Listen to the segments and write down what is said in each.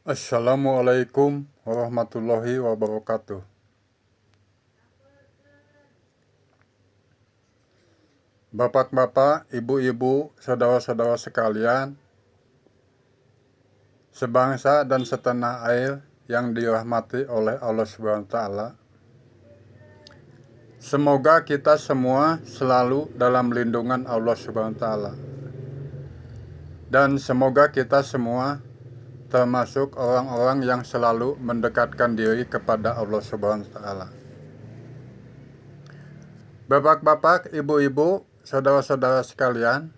Assalamualaikum warahmatullahi wabarakatuh. Bapak-bapak, ibu-ibu, saudara-saudara sekalian, sebangsa dan setanah air yang dirahmati oleh Allah SWT. Semoga kita semua selalu dalam lindungan Allah SWT. Dan semoga kita semua termasuk orang-orang yang selalu mendekatkan diri kepada Allah SWT. Bapak-bapak, ibu-ibu, saudara-saudara sekalian,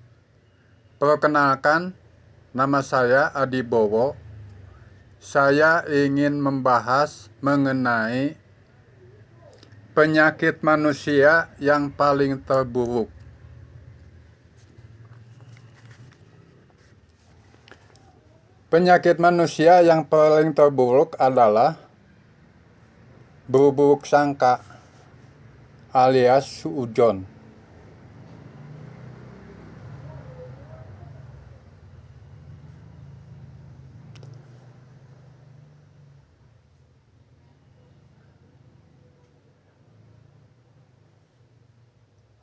perkenalkan, nama saya Adi Bowo. Saya ingin membahas mengenai penyakit manusia yang paling terburuk. Penyakit manusia yang paling terburuk adalah berburuk sangka alias suudzon.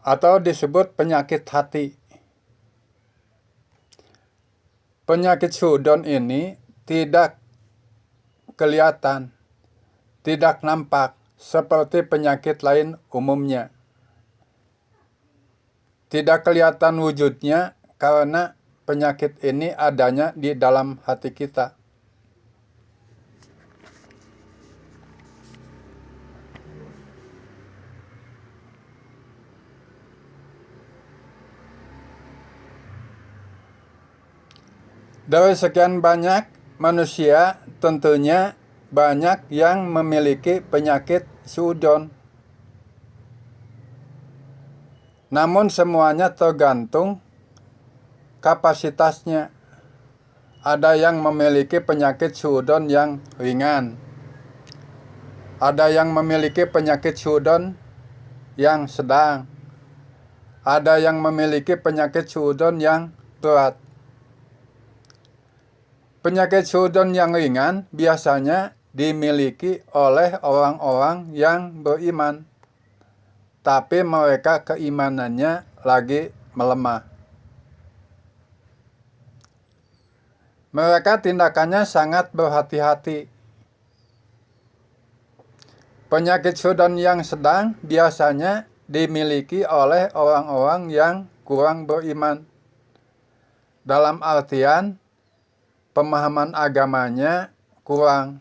Atau disebut penyakit hati. Penyakit suudzon ini tidak kelihatan, tidak nampak seperti penyakit lain umumnya. Tidak kelihatan wujudnya karena penyakit ini adanya di dalam hati kita. Dari sekian banyak manusia, tentunya banyak yang memiliki penyakit suudzon. Namun semuanya tergantung kapasitasnya. Ada yang memiliki penyakit suudzon yang ringan. Ada yang memiliki penyakit suudzon yang sedang. Ada yang memiliki penyakit suudzon yang berat. Penyakit suudzon yang ringan biasanya dimiliki oleh orang-orang yang beriman, tapi mereka keimanannya lagi melemah. Mereka tindakannya sangat berhati-hati. Penyakit suudzon yang sedang biasanya dimiliki oleh orang-orang yang kurang beriman. Dalam artian, pemahaman agamanya kurang.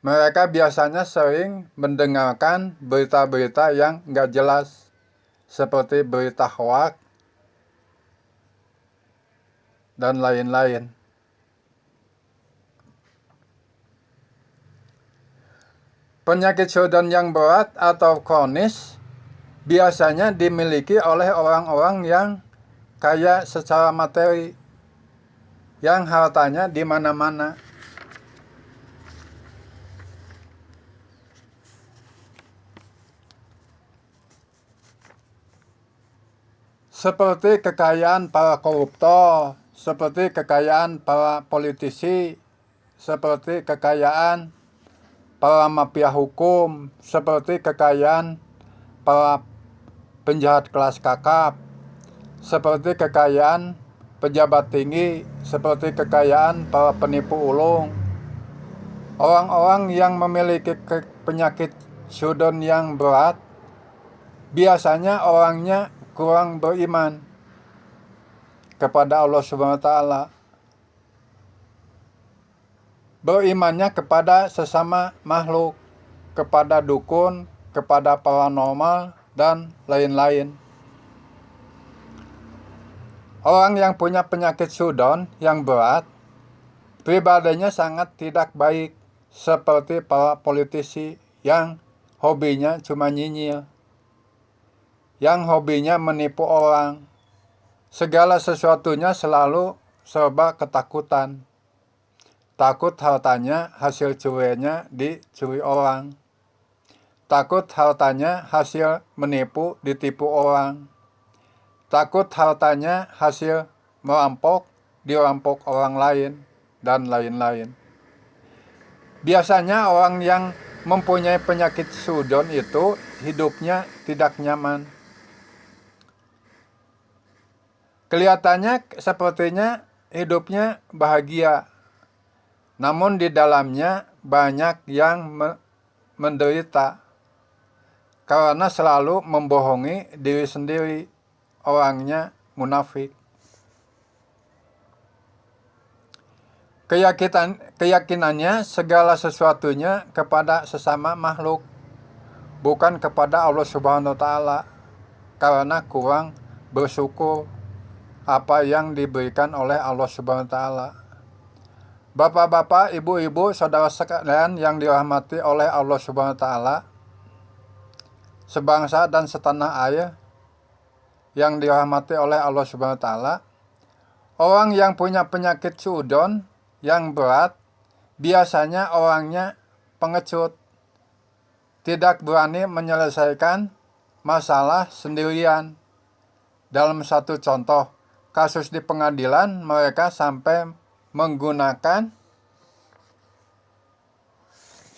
Mereka biasanya sering mendengarkan berita-berita yang nggak jelas, seperti berita hoak dan lain-lain. Penyakit suudzon yang berat atau kronis biasanya dimiliki oleh orang-orang yang kaya secara materi, yang hartanya di mana-mana. Seperti kekayaan para koruptor, seperti kekayaan para politisi, seperti kekayaan para mafia hukum, seperti kekayaan para penjahat kelas kakap, seperti kekayaan pejabat tinggi, seperti kekayaan para penipu ulung. Orang-orang yang memiliki penyakit suudzon yang berat biasanya orangnya kurang beriman kepada Allah SWT. Berimannya kepada sesama makhluk, kepada dukun, kepada paranormal, dan lain-lain. Orang yang punya penyakit suudzon yang berat, pribadinya sangat tidak baik, seperti para politisi yang hobinya cuma nyinyir, yang hobinya menipu orang. Segala sesuatunya selalu serba ketakutan. Takut hartanya hasil curiannya dicuri orang. Takut hartanya hasil menipu ditipu orang. Takut hartanya hasil merampok dirampok orang lain. dan lain-lain. Biasanya orang yang mempunyai penyakit suudon itu hidupnya tidak nyaman. Kelihatannya sepertinya hidupnya bahagia, namun di dalamnya banyak yang menderita karena selalu membohongi diri sendiri, orangnya munafik. Keyakinannya segala sesuatunya kepada sesama makhluk, bukan kepada Allah Subhanahu wa Ta'ala, karena kurang bersyukur apa yang diberikan oleh Allah Subhanahu wa Ta'ala. Bapak-bapak, ibu-ibu, saudara sekalian yang dirahmati oleh Allah Subhanahu wa Ta'ala, sebangsa dan setanah air yang dirahmati oleh Allah Subhanahu wa Ta'ala, orang yang punya penyakit suudon yang berat biasanya orangnya pengecut, tidak berani menyelesaikan masalah sendirian. Dalam satu contoh kasus di pengadilan, mereka sampai menggunakan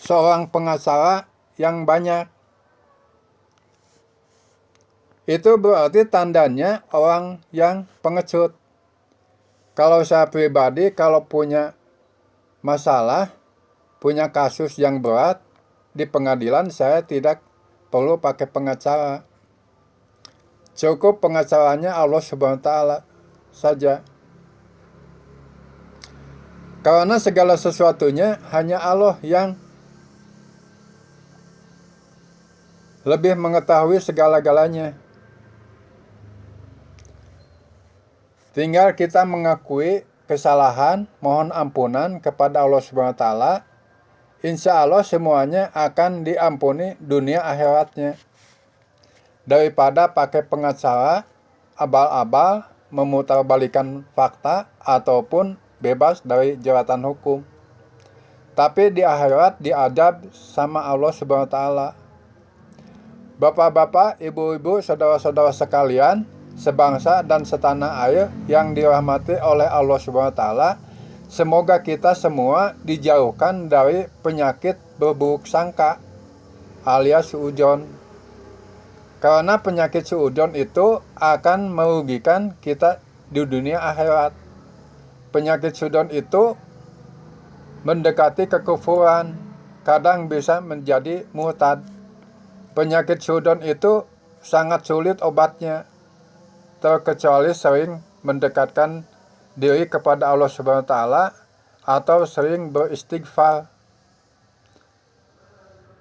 seorang pengacara yang banyak. Itu berarti tandanya orang yang pengecut. Kalau saya pribadi, kalau punya masalah, punya kasus yang berat di pengadilan, saya tidak perlu pakai pengacara. Cukup pengacaranya Allah Subhanahu wa Ta'ala saja. Karena segala sesuatunya hanya Allah yang lebih mengetahui segala-galanya. Tinggal kita mengakui kesalahan, mohon ampunan kepada Allah Subhanahu wa Ta'ala. Insya Allah semuanya akan diampuni dunia akhiratnya. Daripada pakai pengacara, abal-abal, memutarbalikan fakta, ataupun bebas dari jeratan hukum. Tapi di akhirat diadab sama Allah Subhanahu wa Ta'ala. Bapak-bapak, ibu-ibu, saudara-saudara sekalian, sebangsa dan setanah air yang dirahmati oleh Allah Subhanahu wa Ta'ala, semoga kita semua dijauhkan dari penyakit berburuk sangka alias suudzon. Karena penyakit suudzon itu akan merugikan kita di dunia akhirat. Penyakit suudzon itu mendekati kekufuran, kadang bisa menjadi murtad. Penyakit suudzon itu sangat sulit obatnya, terkecuali sering mendekatkan diri kepada Allah Subhanahu wa Ta'ala atau sering beristighfar.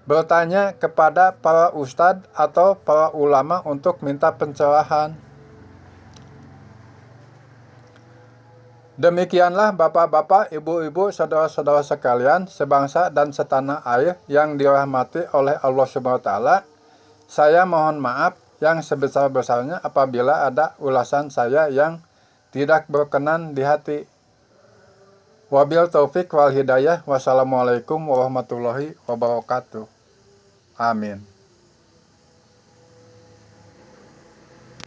Bertanya kepada para ustadz atau para ulama untuk minta pencerahan. Demikianlah bapak-bapak, ibu-ibu, saudara-saudara sekalian, sebangsa dan setanah air yang dirahmati oleh Allah Subhanahu wa Ta'ala. Saya mohon maaf yang sebesar-besarnya apabila ada ulasan saya yang tidak berkenan di hati. Wabil taufik wal hidayah. Wassalamualaikum warahmatullahi wabarakatuh. Amin.